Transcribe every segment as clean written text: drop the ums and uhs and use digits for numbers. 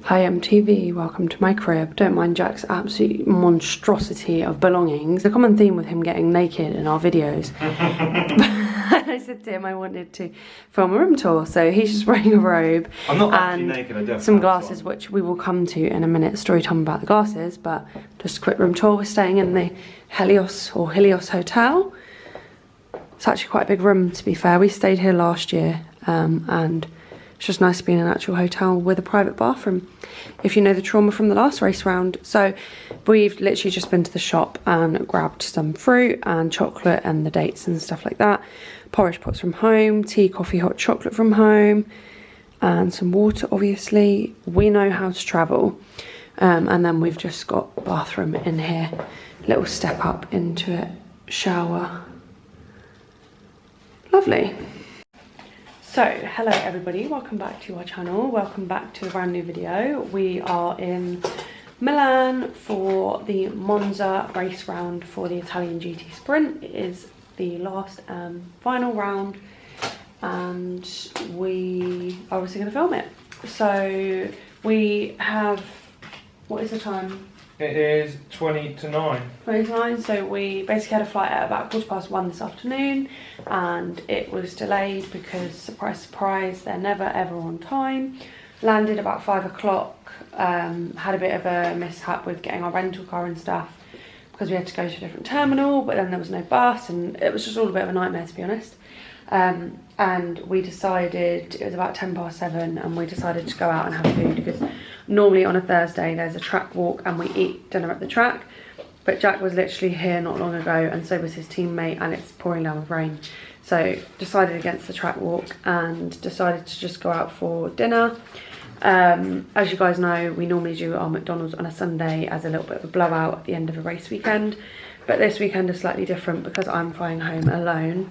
Hi TV, welcome to my crib. Don't mind Jack's absolute monstrosity of belongings. The common theme with him getting naked in our videos. I said to him I wanted to film a room tour, so he's just wearing a robe. I'm not actually naked, I do have some glasses, which we will come to in a minute. Story time about the glasses, but just a quick room tour. We're staying in the Helios Hotel. It's actually quite a big room, to be fair. We stayed here last year, and it's just nice to be in an actual hotel with a private bathroom, if you know the trauma from the last race round. So we've literally just been to the shop and grabbed some fruit and chocolate and the dates and stuff like that. Porridge pots from home, tea, coffee, hot chocolate from home, and some water, obviously. We know how to travel. And then we've just got a bathroom in here. Little step up into it, shower. Lovely. So, hello everybody, welcome back to our channel, welcome back to a brand new video. We are in Milan for the Monza race round for the Italian GT Sprint. It is the last final round, and we are obviously going to film it. So, we have, what is the time? It is 20 to 9. 20 to 9, so we basically had a flight at about 1:15 this afternoon, and it was delayed because, surprise surprise, they're never ever on time. Landed about 5 o'clock, had a bit of a mishap with getting our rental car and stuff because we had to go to a different terminal, but then there was no bus and it was just all a bit of a nightmare, to be honest. And we decided, it was about 7:10, and we decided to go out and have food because normally on a Thursday there's a track walk and we eat dinner at the track, but Jack was literally here not long ago and so was his teammate, and it's pouring down with rain, so decided against the track walk and decided to just go out for dinner. As you guys know, we normally do our McDonald's on a Sunday as a little bit of a blowout at the end of a race weekend, but this weekend is slightly different because I'm flying home alone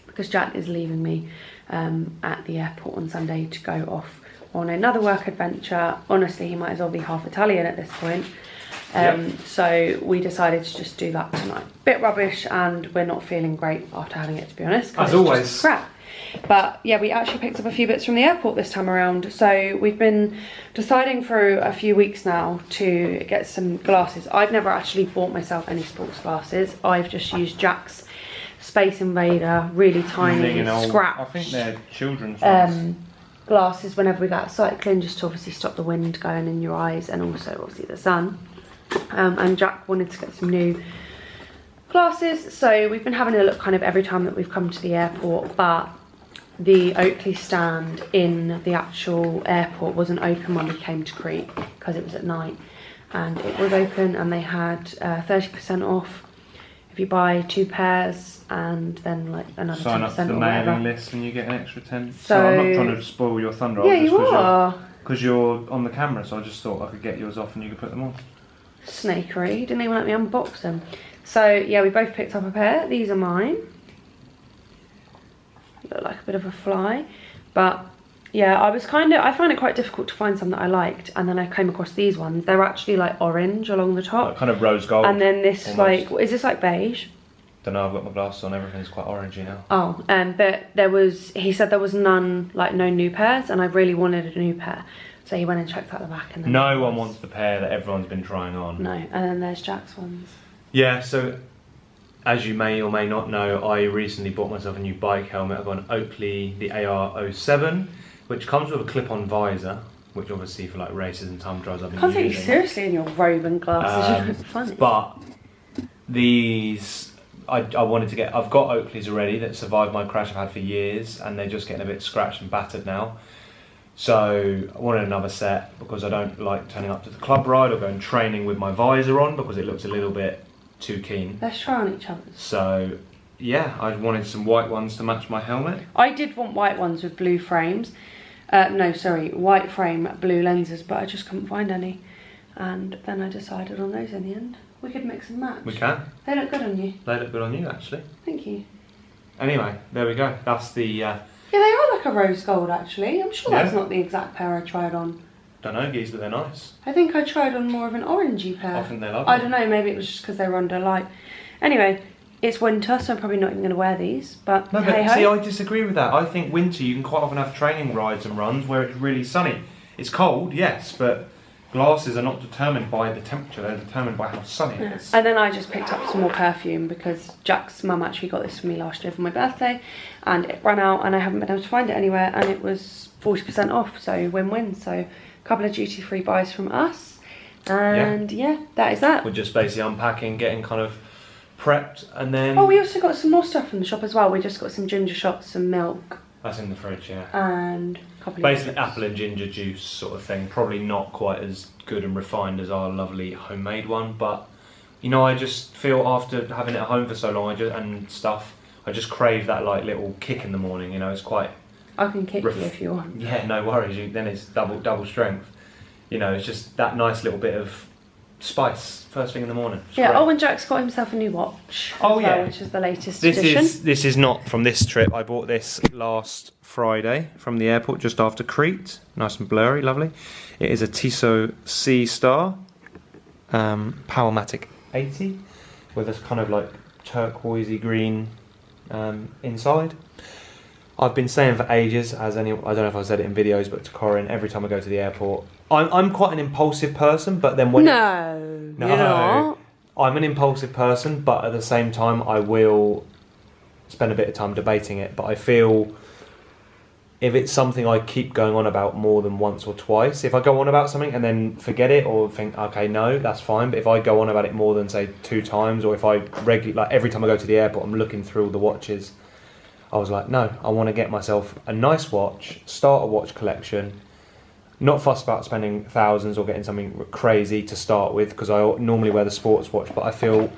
because Jack is leaving me at the airport on Sunday to go off on another work adventure. Honestly, he might as well be half Italian at this point. So we decided to just do that tonight. Bit rubbish, and we're not feeling great after having it, to be honest. As always. Just crap. But yeah, we actually picked up a few bits from the airport this time around. So we've been deciding for a few weeks now to get some glasses. I've never actually bought myself any sports glasses. I've just used Jack's Space Invader, really tiny, scratch. I think they're children's ones. Glasses whenever we go out cycling, just to obviously stop the wind going in your eyes and also obviously the sun. And Jack wanted to get some new glasses, so we've been having a look kind of every time that we've come to the airport, but the Oakley stand in the actual airport wasn't open when we came to Crete because it was at night, and it was open and they had 30% off if you buy 2 pairs and then like another 10% Sign up to the or mailing whatever. list and you get an extra 10. So I'm not trying to spoil your thunder. Yeah, you are. Because you're on the camera, so I just thought I could get yours off and you could put them on. Snakery, you didn't even let me unbox them. So yeah, we both picked up a pair. These are mine. Look like a bit of a fly, but yeah, I found it quite difficult to find some that I liked, and then I came across these ones. They're actually like orange along the top, Like kind of rose gold. and then this almost. like, is this like beige? Don't know, I've got my glasses on, everything's quite orangey now. Oh, but he said there was none, like no new pairs, and I really wanted a new pair, so he went and checked out the back. And then No one wants the pair that everyone's been trying on. No, and then there's Jack's ones. Yeah, so as you may or may not know, I recently bought myself a new bike helmet. I've got an Oakley, the AR07, which comes with a clip-on visor, which obviously for like races and time trials I've been Can't take using. you seriously in your robe and glasses. You're funny. But these, I wanted to get. I've got Oakleys already that survived my crash I've had for years, and they're just getting a bit scratched and battered now. So I wanted another set because I don't like turning up to the club ride or going training with my visor on because it looks a little bit too keen. Let's try on each other's. So yeah, I wanted some white ones to match my helmet. I did want white ones with blue frames. No, sorry, white frame, blue lenses, but I just couldn't find any. And then I decided on those in the end. We could mix and match. We can. They look good on you. They look good on you, actually. Thank you. Anyway, there we go. That's the... Yeah, they are like a rose gold, actually. I'm sure Yeah. that's not the exact pair I tried on. Don't know, geese, but they're nice. I think I tried on more of an orangey pair. I think they're lovely. I don't know, maybe it was just because they were under light. Anyway, it's winter, so I'm probably not even going to wear these, but No, but hey-ho. see, I disagree with that. I think winter you can quite often have training rides and runs where it's really sunny. It's cold, yes, but glasses are not determined by the temperature, they're determined by how sunny it is. And then I just picked up some more perfume because Jack's mum actually got this for me last year for my birthday, and it ran out and I haven't been able to find it anywhere, and it was 40% off, so win-win. So a couple of duty-free buys from us, and yeah, that is that. We're just basically unpacking, getting kind of prepped, and then... Oh, we also got some more stuff from the shop as well. We just got some ginger shots, some milk. That's in the fridge, yeah. And a couple of... Basically apple and ginger juice sort of thing. Probably not quite as good and refined as our lovely homemade one, but you know, I just feel after having it at home for so long I just crave that like little kick in the morning, you know. It's quite... I can kick you if you want. Yeah, no worries. Then it's double strength. You know, it's just that nice little bit of spice first thing in the morning. It's yeah. great. Oh, and Jack's got himself a new watch. Oh as yeah, well, which is the latest edition. This is not from this trip. I bought this last Friday from the airport just after Crete. Nice and blurry, lovely. It is a Tissot C Star Powermatic 80 with this kind of like turquoisey green inside. I've been saying for ages, I don't know if I said it in videos, but to Corinne, every time I go to the airport, I'm quite an impulsive person, but then when... No, you're not. I'm an impulsive person, but at the same time, I will spend a bit of time debating it. But I feel if it's something I keep going on about more than once or twice, if I go on about something and then forget it or think, okay, no, that's fine. But if I go on about it more than, say, 2 times, or if I like every time I go to the airport, I'm looking through all the watches, I was like, no, I want to get myself a nice watch, start a watch collection, not fussed about spending thousands or getting something crazy to start with, because I normally wear the sports watch, but I feel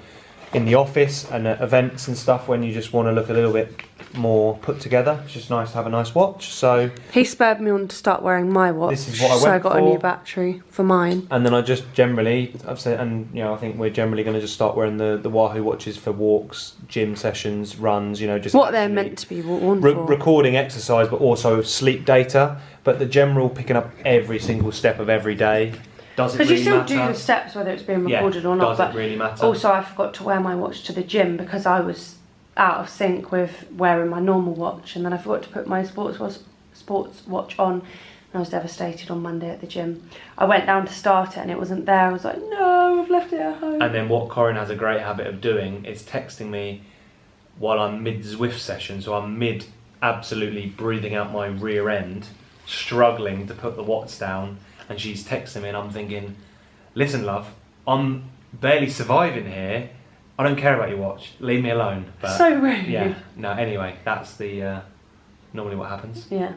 in the office and at events and stuff, when you just want to look a little bit more put together, it's just nice to have a nice watch. So he spurred me on to start wearing my watch. This is what I went so I got for. a new battery for mine. And then I just generally, I've said, and you know, I think we're generally going to just start wearing the Wahoo watches for walks, gym sessions, runs. You know, just what they're meant to be worn for. Recording exercise, but also sleep data. But the general picking up every single step of every day. Does it really matter? Because you still do the steps whether it's being recorded or not. Does it really matter? Also, I forgot to wear my watch to the gym because I was out of sync with wearing my normal watch, and then I forgot to put my sports watch on, and I was devastated on Monday at the gym. I went down to start it and it wasn't there. I was like, no, I've left it at home. And then what Corinne has a great habit of doing is texting me while I'm mid Zwift session, so I'm mid absolutely breathing out my rear end, struggling to put the watts down, and she's texting me and I'm thinking, listen love, I'm barely surviving here, I don't care about your watch, leave me alone. But so rude. yeah, no, anyway, that's the normally what happens. Yeah.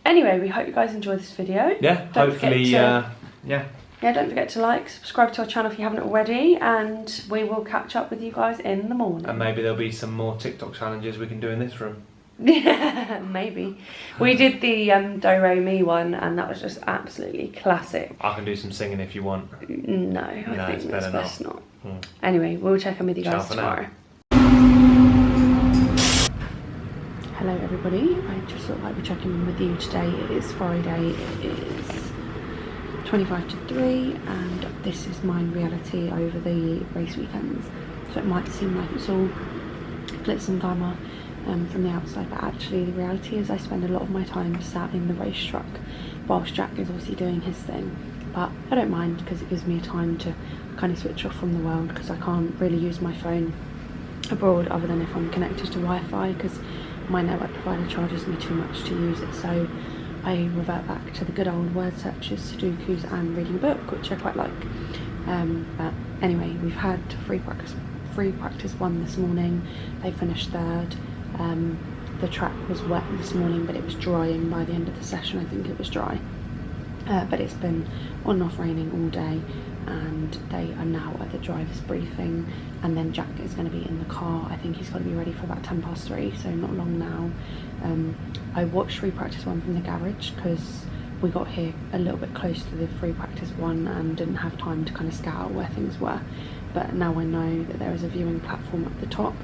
Anyway, we hope you guys enjoyed this video. Yeah, Don't hopefully, forget yeah, don't forget to like, subscribe to our channel if you haven't already, and we will catch up with you guys in the morning. and maybe there'll be some more TikTok challenges we can do in this room. Yeah, maybe. We did the Do Re Mi one, and that was just absolutely classic. I can do some singing if you want. No, I No, think it's it's better best not. not. Anyway, we'll check in with you Ciao guys for now. tomorrow. Hello everybody, I just thought I'd be checking in with you today. It is Friday, it is 25 to 3, and this is my reality over the race weekends. So it might seem like it's all glitz and glamour from the outside, but actually the reality is I spend a lot of my time sat in the race truck whilst Jack is obviously doing his thing. But I don't mind because it gives me a time to kind of switch off from the world, because I can't really use my phone abroad other than if I'm connected to Wi-Fi, because my network provider charges me too much to use it. So I revert back to the good old word searches, Sudokus and reading a book, which I quite like. But anyway, we've had free practice 1 this morning. They finished 3rd. The track was wet this morning, but it was drying by the end of the session. I think it was dry. But it's been on and off raining all day, and they are now at the driver's briefing, and then Jack is going to be in the car. I think he's got to be ready for about 3:10, so not long now. I watched free practice 1 from the garage because we got here a little bit close to the free practice 1 and didn't have time to kind of scout out where things were. But now I know that there is a viewing platform at the top.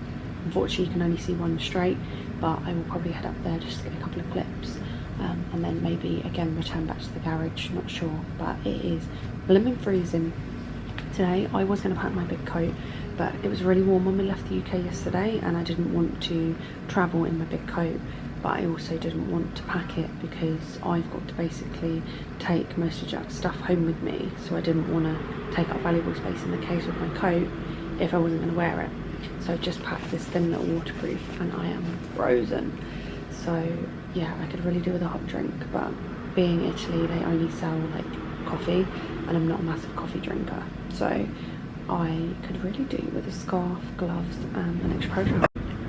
Unfortunately you can only see 1 straight, but I will probably head up there just to get a couple of clips, and then maybe again return back to the garage, not sure. But it is blimmin' freezing today. I was going to pack my big coat, but it was really warm when we left the UK yesterday and I didn't want to travel in my big coat. but I also didn't want to pack it because I've got to basically take most of Jack's stuff home with me, so I didn't want to take up valuable space in the case with my coat if I wasn't going to wear it. So I just packed this thin little waterproof, and I am frozen. So yeah, I could really do with a hot drink, but being Italy, they only sell like coffee, and I'm not a massive coffee drinker, so I could really do with a scarf, gloves, and an extra pair of trousers.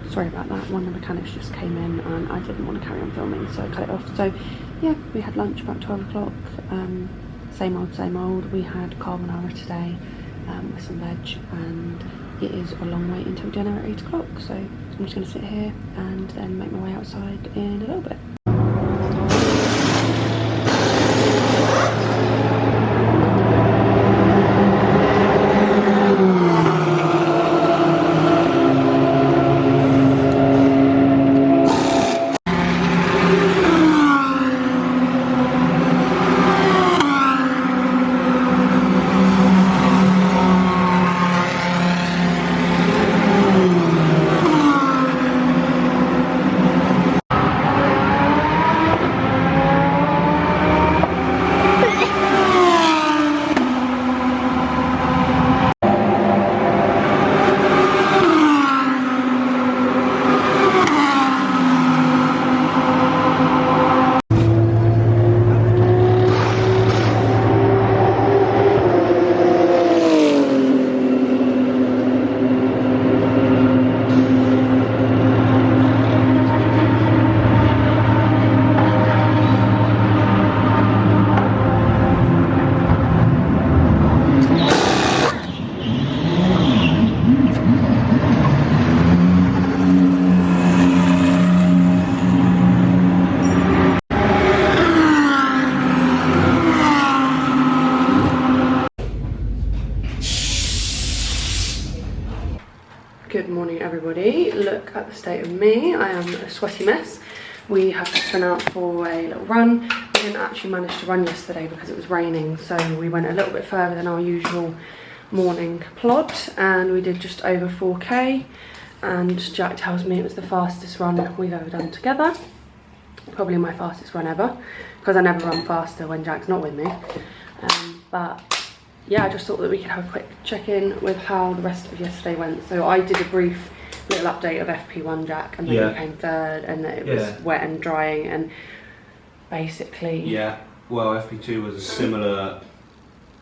Sorry about that, one of the mechanics just came in and I didn't want to carry on filming, so I cut it off. So yeah, we had lunch about 12 o'clock, same old. We had carbonara today with some veg, and it is a long wait until dinner at 8 o'clock, so I'm just going to sit here and then make my way outside in a little bit. Good morning everybody, look at the state of me. I am a sweaty mess. We have just been out for a little run. We didn't actually manage to run yesterday because it was raining, so we went a little bit further than our usual morning plod, and we did just over 4k, and Jack tells me it was the fastest run we've ever done together. Probably my fastest run ever, because I never run faster when Jack's not with me. But yeah, I just thought that we could have a quick check-in with how the rest of yesterday went. So I did a brief little update of FP1 Jack, and then you came third, and that it was wet and drying, and basically... Yeah, well, FP2 was a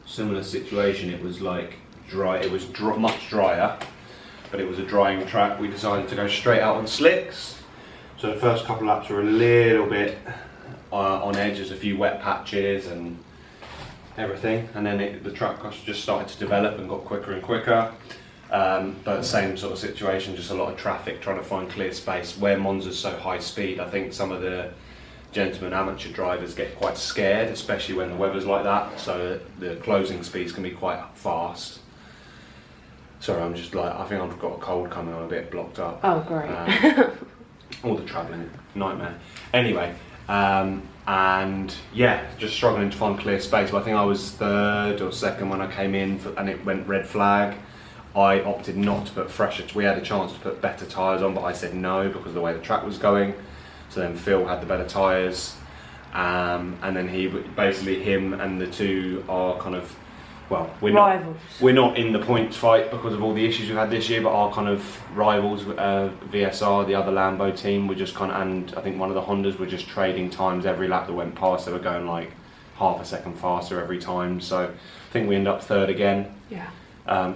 similar situation. It was like dry, it was much drier, but it was a drying track. We decided to go straight out on slicks. So the first couple of laps were a little bit on edge, there's a few wet patches and everything, and then the track just started to develop and got quicker and quicker, but same sort of situation, just a lot of traffic trying to find clear space. Where Monza's so high speed, I think some of the gentlemen amateur drivers get quite scared, especially when the weather's like that, so the closing speeds can be quite fast. Sorry, I'm just like, I think I've got a cold coming, I'm a bit blocked up. Oh great. All the travelling, nightmare. Anyway, and yeah, just struggling to find clear space. But I think I was third or second when I came in, and it went red flag. I opted not to put fresher. We had a chance to put better tyres on, but I said no because of the way the track was going. So then Phil had the better tyres, and then him and the two are kind of, well, we're not in the points fight because of all the issues we've had this year, but our kind of rivals, VSR, the other Lambo team, were just kind of, and I think one of the Hondas were just trading times every lap that went past. They were going like half a second faster every time. So I think we end up third again. Yeah.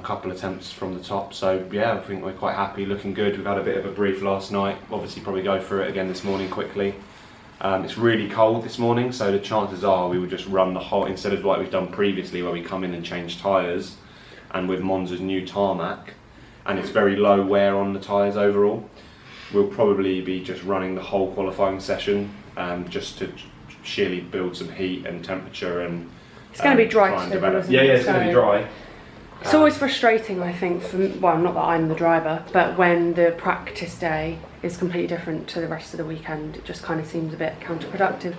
Couple attempts from the top. So yeah, I think we're quite happy, looking good. We've had a bit of a brief last night. Obviously, probably go through it again this morning quickly. It's really cold this morning, so the chances are we would just run the whole, instead of like we've done previously where we come in and change tyres, and with Monza's new tarmac, and it's very low wear on the tyres overall, we'll probably be just running the whole qualifying session, just to sheerly build some heat and temperature, and it's going to be dry to develop. Yeah, it's going to be dry. It's always frustrating, I think, well, not that I'm the driver, but when the practice day is completely different to the rest of the weekend, it just kind of seems a bit counterproductive.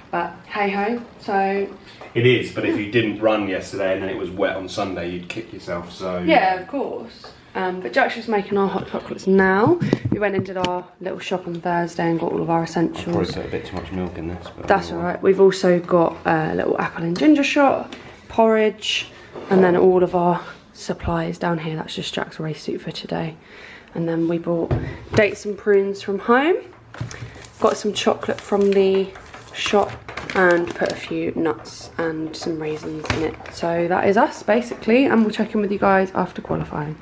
But hey ho, so... It is, but if you didn't run yesterday and then it was wet on Sunday, you'd kick yourself, so... Yeah, of course. But Jack's just making our hot chocolates now. We went and did our little shop on Thursday and got all of our essentials. Probably put a bit too much milk in this. But that's alright. We've also got a little apple and ginger shot, porridge, and then all of our supplies down here. That's just Jack's race suit for today. And then we bought dates and prunes from home. Got some chocolate from the shop and put a few nuts and some raisins in it. So that is us basically, and we'll check in with you guys after qualifying.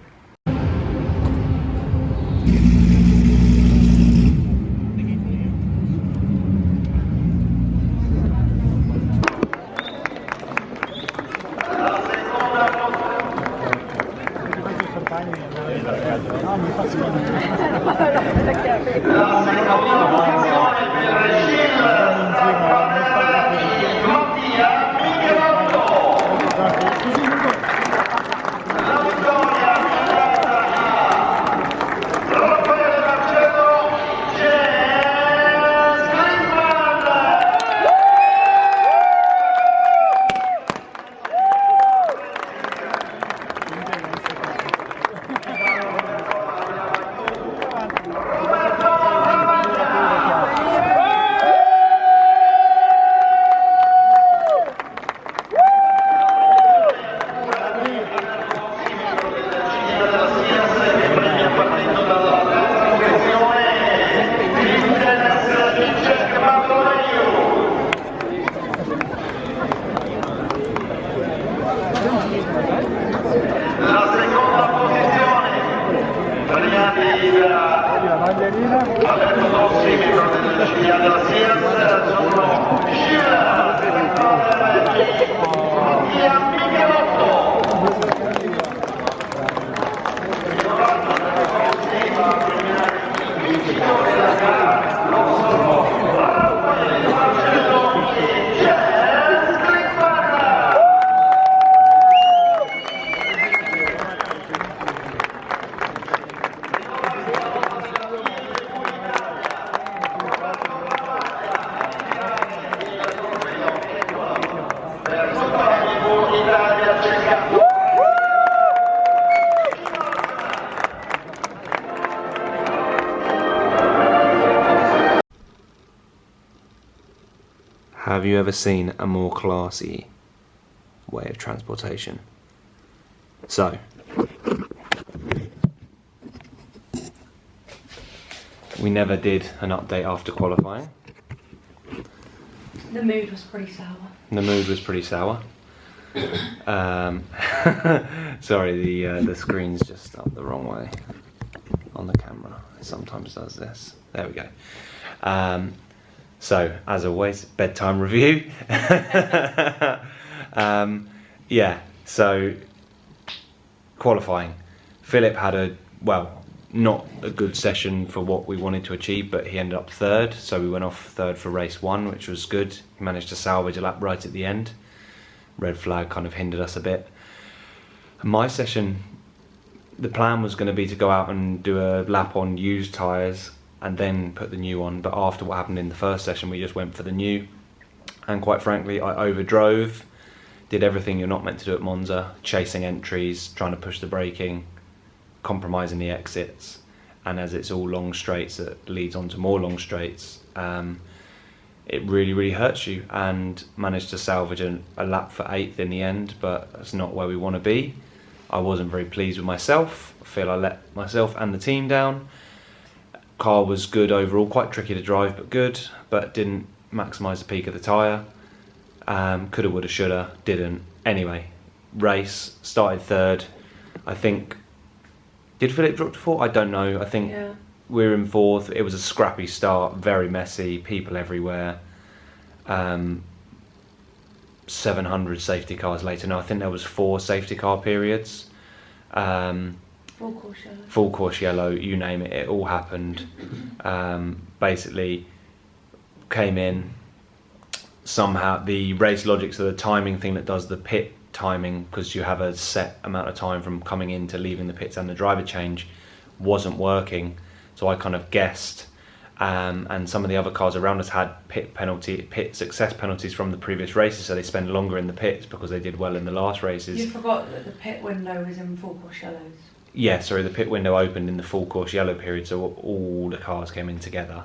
Have you ever seen a more classy way of transportation? So, we never did an update after qualifying. The mood was pretty sour. The mood was pretty sour. Sorry, the screen's just up the wrong way on the camera. It sometimes does this. There we go. So, as always, bedtime review. Yeah, so qualifying. Philip had not a good session for what we wanted to achieve, but he ended up third, so we went off third for race one, which was good. He managed to salvage a lap right at the end. Red flag kind of hindered us a bit. My session, the plan was going to be to go out and do a lap on used tyres and then put the new on, but after what happened in the first session we just went for the new, and quite frankly I overdrove, did everything you're not meant to do at Monza, chasing entries, trying to push the braking, compromising the exits, and as it's all long straights that leads on to more long straights, it really hurts you, and managed to salvage a lap for 8th in the end, but that's not where we want to be. I wasn't very pleased with myself. I feel I let myself and the team down. Car was good overall, quite tricky to drive, but good, but didn't maximise the peak of the tyre. Coulda, woulda, shoulda, didn't. Anyway, race, started third. I think, did Philip drop to 4th? I don't know. I think we were in 4th. It was a scrappy start, very messy, people everywhere. 700 safety cars later. No, I think there was 4 safety car periods. Full course yellow. Full course yellow, you name it, it all happened. Basically, came in, somehow the race logic, so the timing thing that does the pit timing, because you have a set amount of time from coming in to leaving the pits and the driver change, wasn't working. So I kind of guessed, and some of the other cars around us had pit success penalties from the previous races, so they spend longer in the pits because they did well in the last races. You forgot that the pit window was in full course yellows. the pit window opened in the full course yellow period, so all the cars came in together.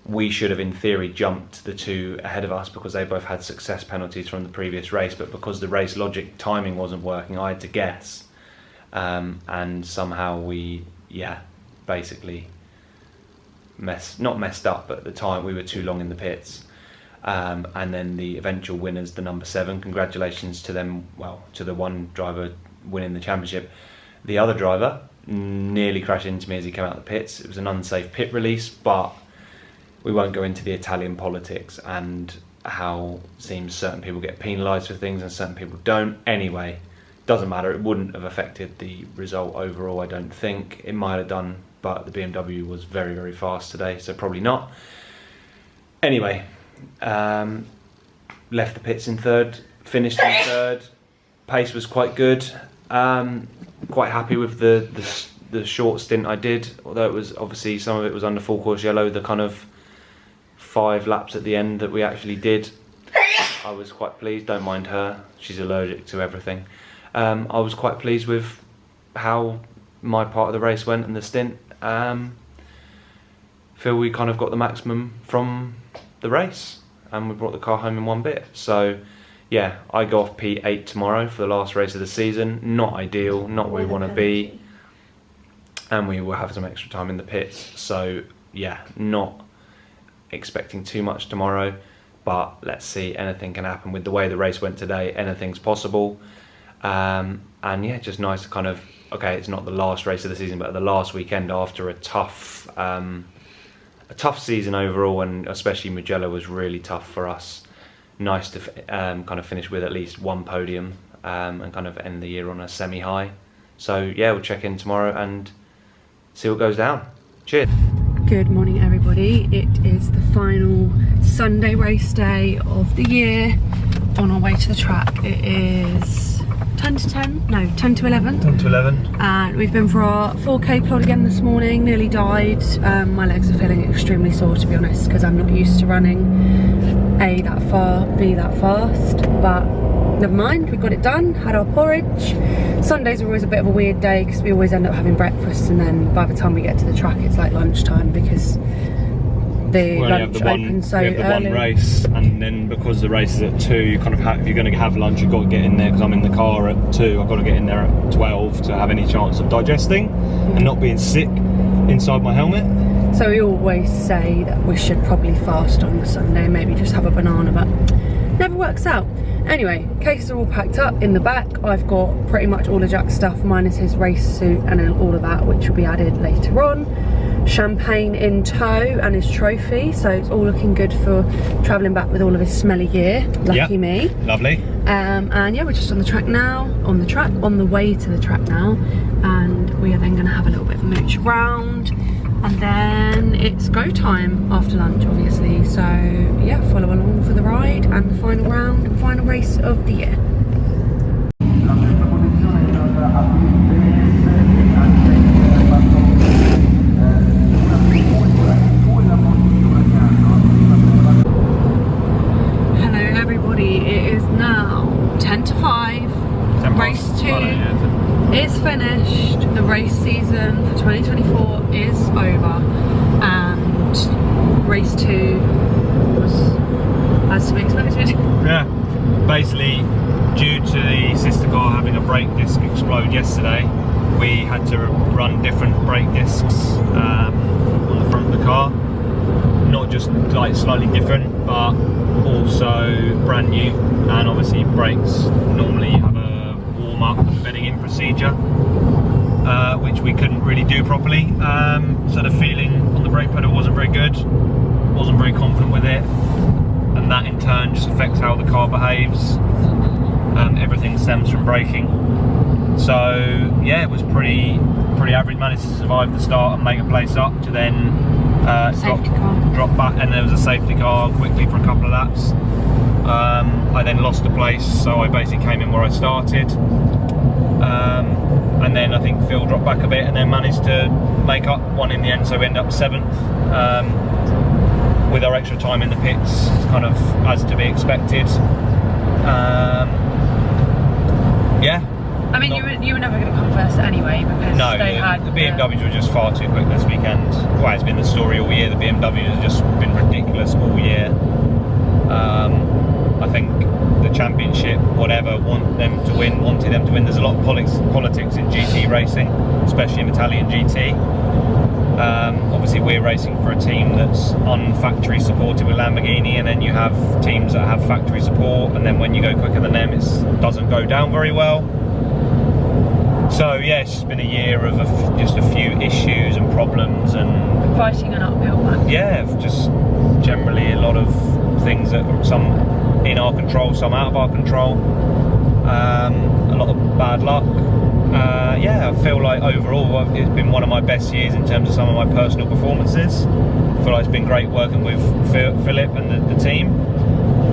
We should have, in theory, jumped the two ahead of us because they both had success penalties from the previous race, but because the race logic timing wasn't working, I had to guess. And somehow we, basically not messed up, but at the time we were too long in the pits. And then the eventual winners, the number 7, congratulations to them, to the one driver winning the championship. The other driver nearly crashed into me as he came out of the pits. It was an unsafe pit release, but we won't go into the Italian politics and how it seems certain people get penalised for things and certain people don't. Anyway, doesn't matter. It wouldn't have affected the result overall, I don't think. It might have done, but the BMW was very, very fast today, so probably not. Anyway, left the pits in 3rd, finished in 3rd. Pace was quite good. Quite happy with the short stint I did, although it was obviously some of it was under full course yellow. The kind of 5 laps at the end that we actually did, I was quite pleased. Don't mind her, she's allergic to everything. I was quite pleased with how my part of the race went and the stint. Feel we kind of got the maximum from the race and we brought the car home in one bit. So yeah, I go off P8 tomorrow for the last race of the season. Not ideal, not where we want to be, and we will have some extra time in the pits. So yeah, not expecting too much tomorrow, but let's see, anything can happen. With the way the race went today, anything's possible. And yeah, just nice to kind of, okay, it's not the last race of the season, but the last weekend after a tough season overall, and especially Mugello was really tough for us. Nice to kind of finish with at least one podium and kind of end the year on a semi-high. So yeah, we'll check in tomorrow and see what goes down. Cheers. Good morning, everybody. It is the final Sunday race day of the year. On our way to the track. It is 10 to 10? No, 10 to 11. 10 to 11. And we've been for our 4K plod again this morning. Nearly died. My legs are feeling extremely sore, to be honest, because I'm not used to running A, that far, B, that fast. But never mind, we got it done. Had our porridge. Sundays are always a bit of a weird day because we always end up having breakfast, and then by the time we get to the track it's like lunchtime because the lunch opens so early. We have the one race, and then because the race is at 2, you kind of have, if you're going to have lunch, you've got to get in there, because I'm in the car at 2, I've got to get in there at 12 to have any chance of digesting and not being sick inside my helmet. So we always say that we should probably fast on the Sunday, maybe just have a banana, but never works out. Anyway, cases are all packed up in the back. I've got pretty much all of Jack's stuff minus his race suit and then all of that, which will be added later on. Champagne in tow and his trophy, so it's all looking good for travelling back with all of his smelly gear. Lucky me. Lovely. And yeah, we're just on the track now, on the way to the track now, and we are then going to have a little bit of a mooch around, and then it's go time after lunch, obviously. So yeah, follow along for the ride and the final round and final race of the year. It's finished. The race season for 2024 is over, and race 2 was as to be expected. Yeah, basically due to the sister car having a brake disc explode yesterday, we had to run different brake discs on the front of the car. Not just like slightly different, but also brand new, and obviously brakes normally have a warm-up bedding in procedure, which we couldn't really do properly, so the feeling on the brake pedal wasn't very good, wasn't very confident with it, and that in turn just affects how the car behaves. Everything stems from braking, so yeah, it was pretty average. Managed to survive the start and make a place up to then drop back, and there was a safety car quickly for a couple of laps. I then lost a place, so I basically came in where I started, and then I think Phil dropped back a bit and then managed to make up one in the end, so we ended up 7th with our extra time in the pits, kind of as to be expected. Yeah, I mean, you were never going to come first anyway because they had the BMWs were just far too quick this weekend. Well, it's been the story all year. The BMWs have just been ridiculous all year. I think the championship, whatever, wanted them to win. There's a lot of politics in GT racing, especially in Italian GT. Obviously, we're racing for a team that's on-factory supported with Lamborghini, and then you have teams that have factory support, and then when you go quicker than them, it doesn't go down very well. So yeah, it's just been a year of just a few issues and problems and fighting an uphill battle. Yeah, just generally a lot of things that are some in our control, some out of our control. A lot of bad luck. Yeah, I feel like overall it's been one of my best years in terms of some of my personal performances. I feel like it's been great working with Philip and the team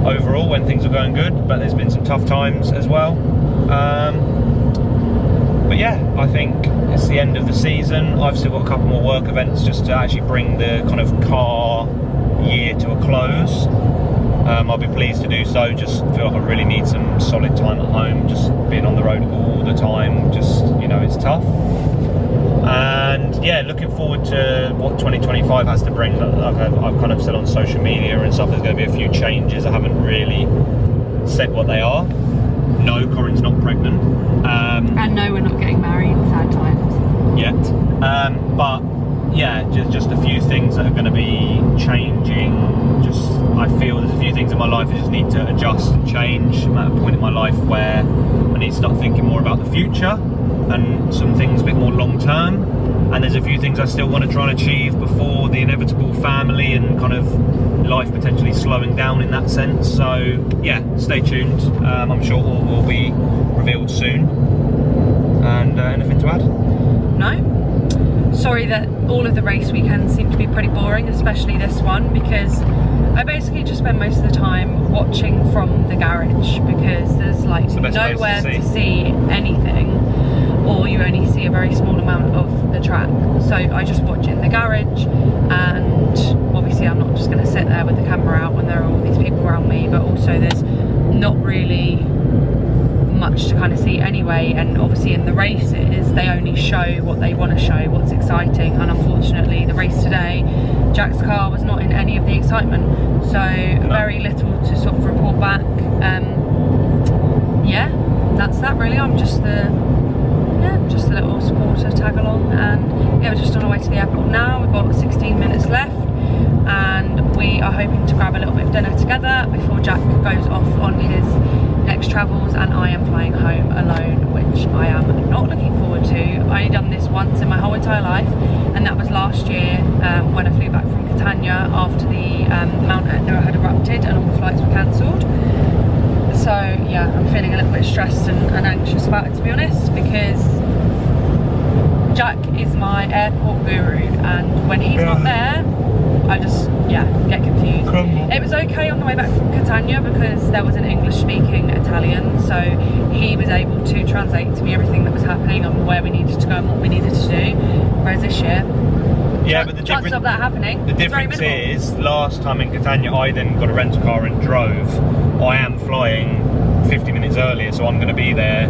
overall when things are going good, but there's been some tough times as well. But yeah, I think it's the end of the season. I've still got a couple more work events just to actually bring the kind of car year to a close. I'll be pleased to do so. Just feel like I really need some solid time at home. Just being on the road all the time, just, you know, it's tough. And yeah, looking forward to what 2025 has to bring. Like I've kind of said on social media and stuff, there's going to be a few changes. I haven't really said what they are. No, Corinne's not pregnant. And no, we're not getting married, sad times. Yet. But yeah, just a few things that are going to be changing. I feel there's a few things in my life I just need to adjust and change. I'm at a point in my life where I need to start thinking more about the future and some things a bit more long term. And there's a few things I still want to try and achieve before the inevitable family and kind of life potentially slowing down in that sense. So yeah, stay tuned. I'm sure all will be revealed soon. And anything to add? No. Sorry that all of the race weekends seem to be pretty boring, especially this one, because I basically just spend most of the time watching from the garage because there's like nowhere to see anything, or you only see a very small amount of the track. So I just watch it in the garage, and obviously I'm not just going to sit there with the camera out when there are all these people around me, but also there's not really much to kind of see anyway. And obviously in the races they only show what they want to show, what's exciting, and unfortunately the race today, Jack's car was not in any of the excitement, so very little to sort of report back. Yeah, that's that really. I'm just a little supporter tag along, and yeah, we're just on our way to the airport now. We've got 16 minutes left and we are hoping to grab a little bit of dinner together before Jack goes off on his next travels, and I am flying home alone, which I am not looking forward to. I only done this once in my whole entire life, and that was last year when I flew back from Catania after the Mount Etna had erupted and all the flights were cancelled. So yeah, I'm feeling a little bit stressed and anxious about it, to be honest, because Jack is my airport guru, and when he's not there, I just, yeah, get confused. It was okay on the way back from Catania because there was an English-speaking Italian, so he was able to translate to me everything that was happening and where we needed to go and what we needed to do. Whereas this year, yeah, but the chances of that happening, the difference is, last time in Catania, I then got a rental car and drove. I am flying 50 minutes earlier, so I'm going to be there.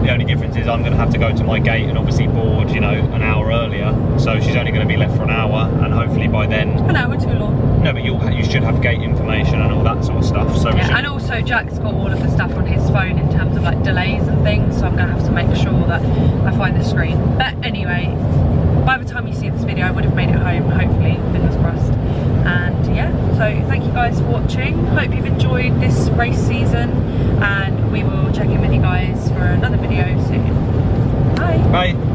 The only difference is I'm going to have to go to my gate and obviously board, you know, an hour earlier. So she's only going to be left for an hour, and hopefully by then... An hour too long. No, but you should have gate information and all that sort of stuff. So yeah, and also Jack's got all of the stuff on his phone in terms of like delays and things, so I'm going to have to make sure that I find the screen. But anyway, by the time you see this video I would have made it home, hopefully, fingers crossed. And yeah, so thank you guys for watching. Hope you've enjoyed this race season, and we will check in with you guys for another video soon. Bye. Bye.